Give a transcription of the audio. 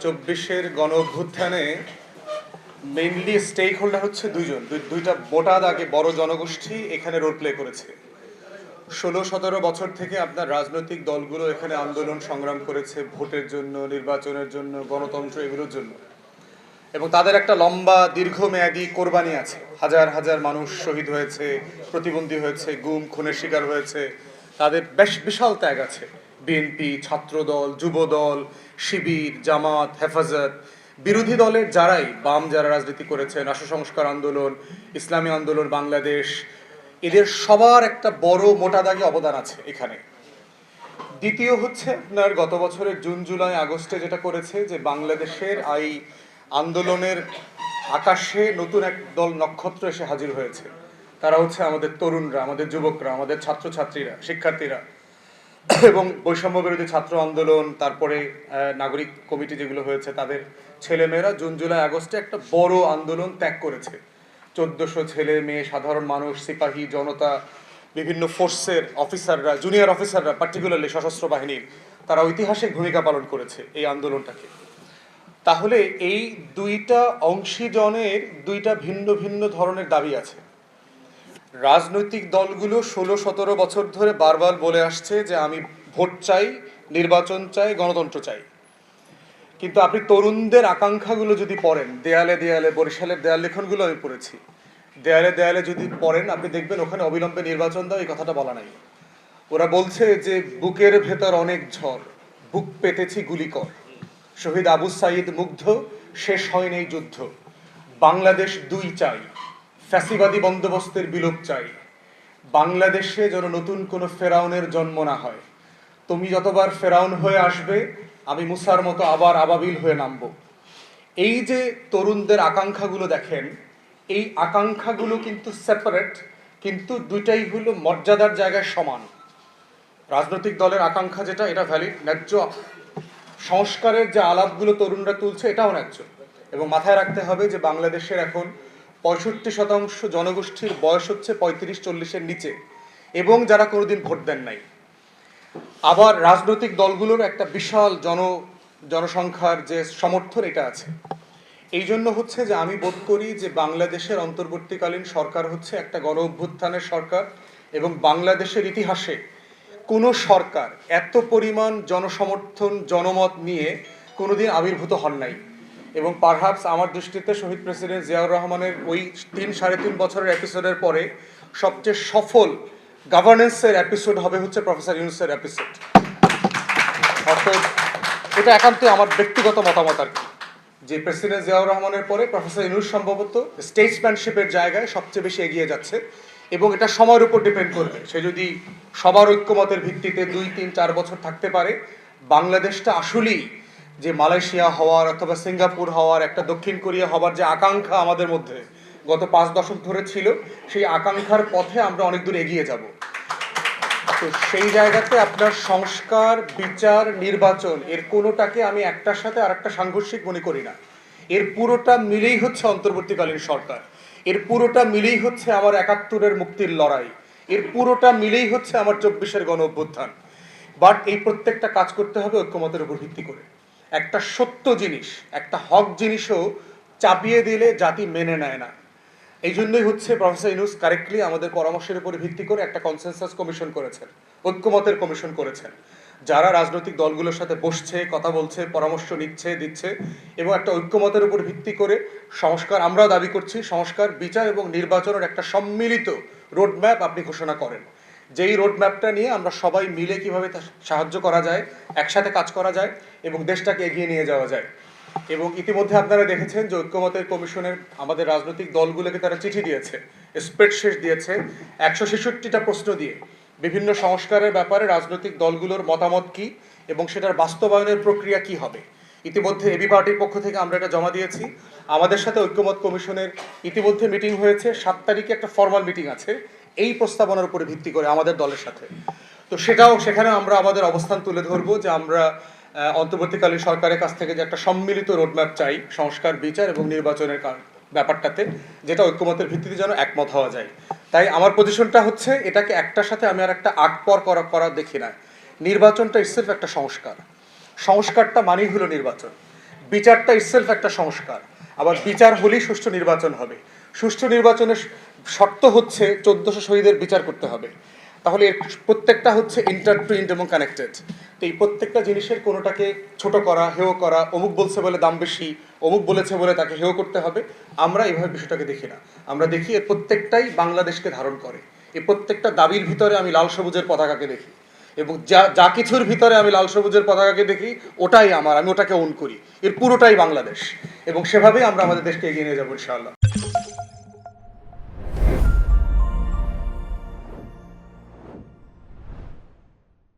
24-এর গণ অভ্যুত্থানে mainly stake holder হচ্ছে দুইটা বোটাদ আগে বড় জনগোষ্ঠী এখানে রোল প্লে করেছে। 16-17 বছর থেকে আপনার রাজনৈতিক দলগুলো এখানে আন্দোলন সংগ্রাম করেছে ভোটের জন্য, নির্বাচনের জন্য, গণতন্ত্র এগুলোর জন্য, এবং তাদের একটা লম্বা দীর্ঘমেয়াদী কোরবানি আছে। হাজার হাজার মানুষ শহীদ হয়েছে, প্রতিবন্ধী হয়েছে, গুম খুনের শিকার হয়েছে, তাদের বেশ বিশাল ত্যাগ আছে। বিএনপি, ছাত্রদল, যুবদল, শিবির, জামাত, হেফাজত, বিরোধী দলের যারাই বাম যারা রাজনীতি করেছে, রাষ্ট্র সংস্কার আন্দোলন, ইসলামী আন্দোলন বাংলাদেশ, এদের সবার একটা বড় মোটা দাগে অবদান আছে এখানে। দ্বিতীয় হচ্ছে আপনার গত বছরের জুন জুলাই আগস্টে যেটা করেছে যে বাংলাদেশের এই আন্দোলনের আকাশে নতুন এক দল নক্ষত্র এসে হাজির হয়েছে। তারা হচ্ছে আমাদের তরুণরা, আমাদের যুবকরা, আমাদের ছাত্রছাত্রীরা, শিক্ষার্থীরা, এবং বৈষম্য বিরোধী ছাত্র আন্দোলন, তারপরে নাগরিক কমিটি যেগুলো হয়েছে তাদের ছেলেমেয়েরা জুন জুলাই আগস্টে একটা বড় আন্দোলন ত্যাগ করেছে। 1400 ছেলে মেয়ে, সাধারণ মানুষ, সিপাহী জনতা, বিভিন্ন ফোর্সের অফিসাররা, জুনিয়র অফিসাররা, পার্টিকুলারলি সশস্ত্র বাহিনীর, তারা ঐতিহাসিক ভূমিকা পালন করেছে এই আন্দোলনটাকে। তাহলে এই দুইটা অংশীজনের দুইটা ভিন্ন ভিন্ন ধরনের দাবি আছে। রাজনৈতিক দলগুলো 16-17 বছর ধরে বারবার বলে আসছে যে আমি ভোট চাই, নির্বাচন চাই, গণতন্ত্র চাই। কিন্তু আপনি তরুণদের আকাঙ্ক্ষাগুলো যদি পড়েন, দেয়ালে দেয়ালে, বরিশালের দেয়াল লিখনগুলো আমি পড়েছি, দেয়ালে দেয়ালে যদি পড়েন আপনি দেখবেন ওখানে অবিলম্বে নির্বাচন দাও এই কথাটা বলা নাই। ওরা বলছে যে বুকের ভেতর অনেক ঝড়, বুক পেতেছি গুলি কর, শহীদ আবু সাইদ মুগ্ধ, শেষ হয়নি এই যুদ্ধ, বাংলাদেশ দুই চাই, ফ্যাসিবাদী বন্দোবস্তের বিলোপ চাই, বাংলাদেশে যেন নতুন কোনো ফেরাউনের জন্ম না হয়, তুমি যতবার ফেরাউন হয়ে আসবে আমি মুসার মতো আবার আবাবিল হয়ে নামব। এই যে তরুণদের আকাঙ্ক্ষাগুলো দেখেন, এই আকাঙ্ক্ষাগুলো কিন্তু সেপারেট, কিন্তু দুইটাই হলো মর্যাদার জায়গায় সমান। রাজনৈতিক দলের আকাঙ্ক্ষা যেটা, এটা ভ্যালিড, ন্যায্য। সংস্কারের যে আলাপগুলো তরুণরা তুলছে এটাও ন্যায্য। এবং মাথায় রাখতে হবে যে বাংলাদেশের এখন 65% জনগোষ্ঠীর বয়স হচ্ছে 35-40-এর নিচে, এবং যারা কোনোদিন ভোট দেন নাই। আবার রাজনৈতিক দলগুলোর একটা বিশাল জনসংখ্যার যে সমর্থন এটা আছে। এই জন্য হচ্ছে যে আমি বোধ করি যে বাংলাদেশের অন্তর্বর্তীকালীন সরকার হচ্ছে একটা গণ অভ্যুত্থানের সরকার, এবং বাংলাদেশের ইতিহাসে কোনো সরকার এত পরিমাণ জনসমর্থন, জনমত নিয়ে কোনোদিন আবির্ভূত হন নাই। এবং পারহাপস আমার দৃষ্টিতে শহীদ প্রেসিডেন্ট জিয়াউর রহমানের ওই 3-3.5 বছরের এপিসোডের পরে সবচেয়ে সফল গভর্নেন্সের এপিসোড হবে হচ্ছে প্রফেসর ইউনূসের এপিসোড। অর্থাৎ এটা একান্তই আমার ব্যক্তিগত মতামত আর কি, যে প্রেসিডেন্ট জিয়াউর রহমানের পরে প্রফেসর ইউনূস সম্ভবত স্টেটসম্যানশিপের জায়গায় সবচেয়ে বেশি এগিয়ে যাচ্ছে, এবং এটা সময়ের উপর ডিপেন্ড করবে। সে যদি সবার ঐক্যমতের ভিত্তিতে 2-3-4 বছর থাকতে পারে, বাংলাদেশটা আসলেই যে মালয়েশিয়া হওয়ার অথবা সিঙ্গাপুর হওয়ার, একটা দক্ষিণ কোরিয়া হওয়ার যে আকাঙ্ক্ষা আমাদের মধ্যে গত 5 দশক ধরে ছিল, সেই আকাঙ্ক্ষার পথে আমরা অনেক দূর এগিয়ে যাব। তো সেই জায়গাতে আপনার সংস্কার, বিচার, নির্বাচন এর কোনোটাকে আমি একটার সাথে আর একটা সাংঘর্ষিক মনে করি না। এর পুরোটা মিলেই হচ্ছে অন্তর্বর্তীকালীন সরকার, এর পুরোটা মিলেই হচ্ছে আমার 71-এর মুক্তির লড়াই, এর পুরোটা মিলেই হচ্ছে আমার 24-এর গণ অভ্যুত্থান। বাট এই প্রত্যেকটা কাজ করতে হবে ঐক্যমতের উপর ভিত্তি করে। একটা সত্য জিনিস, একটা হক জিনিসও চাপিয়ে দিলে জাতি মেনে নেয় না। এই জন্যই হচ্ছে প্রফেসর ইউনূস কারেক্টলি আমাদের পরামর্শের উপর ভিত্তি করে একটা কনসেনসাস কমিশন করেছেন, ঐক্যমতের কমিশন করেছেন, যারা রাজনৈতিক দলগুলোর সাথে বসছে, কথা বলছে, পরামর্শ নিচ্ছে, দিচ্ছে, এবং একটা ঐক্যমতের উপর ভিত্তি করে সংস্কার, আমরাও দাবি করছি সংস্কার, বিচার এবং নির্বাচনের একটা সম্মিলিত রোডম্যাপ আপনি ঘোষণা করেন। যেই রোডম্যাপটা নিয়ে আমরা সবাই মিলে কিভাবে সাহায্য করা যায়, একসাথে কাজ করা যায় এবং দেশটাকে এগিয়ে নিয়ে যাওয়া যায়। এবং ইতিমধ্যে আপনারা দেখেছেন যে ঐক্যমতের কমিশনের আমাদের রাজনৈতিক দলগুলোকে তারা চিঠি দিয়েছে, স্প্রেডশিট দিয়েছে 166টা প্রশ্ন দিয়ে বিভিন্ন সংস্কারের ব্যাপারে রাজনৈতিক দলগুলোর মতামত কি এবং সেটার বাস্তবায়নের প্রক্রিয়া কি হবে। ইতিমধ্যে এবি পার্টির পক্ষ থেকে আমরা এটা জমা দিয়েছি। আমাদের সাথে ঐক্যমত কমিশনের ইতিমধ্যে মিটিং হয়েছে, 7 তারিখে একটা ফর্মাল মিটিং আছে এই প্রস্তাবনার উপরে ভিত্তি করে আমাদের দলের সাথে। তো সেখানে আমরা আমাদের অবস্থান তুলে ধরবো যে আমরা অন্তর্বর্তীকালীন সরকারের কাছ থেকে যে একটা সম্মিলিত রোডম্যাপ চাই সংস্কার, বিচার এবং নির্বাচনের ব্যাপারটাতে, যেটা ঐক্যমতের ভিত্তিতে যেন একমত হওয়া যায়। তাই আমার পজিশনটা হচ্ছে এটাকে একটার সাথে আমি আর একটা আগ-পর করা দেখি না। নির্বাচনটা ইটসেলফ একটা সংস্কার, সংস্কারটা মানেই হলো নির্বাচন। বিচারটা ইটসেলফ একটা সংস্কার। আবার বিচার হলেই সুষ্ঠু নির্বাচন হবে। সুষ্ঠু নির্বাচনের শর্ত হচ্ছে 1400 শহীদের বিচার করতে হবে। তাহলে এর প্রত্যেকটা হচ্ছে ইন্টারটুইন্ড এবং কানেক্টেড। তো এই প্রত্যেকটা জিনিসের কোনোটাকে ছোট করা, হেয় করা, অমুক বলছে বলে দাম বেশি, অমুক বলেছে বলে তাকে হেয় করতে হবে, আমরা এইভাবে বিষয়টাকে দেখি না। আমরা দেখি এর প্রত্যেকটাই বাংলাদেশকে ধারণ করে। এই প্রত্যেকটা দাবির ভিতরে আমি লাল সবুজের পতাকাকে দেখি, এবং যা যা কিছুর ভিতরে আমি লাল সবুজের পতাকাকে দেখি ওটাই আমার, আমি ওটাকে ওন করি। এর পুরোটাই বাংলাদেশ, এবং সেভাবেই আমরা আমাদের দেশকে এগিয়ে নিয়ে যাবো ইনশাআল্লাহ।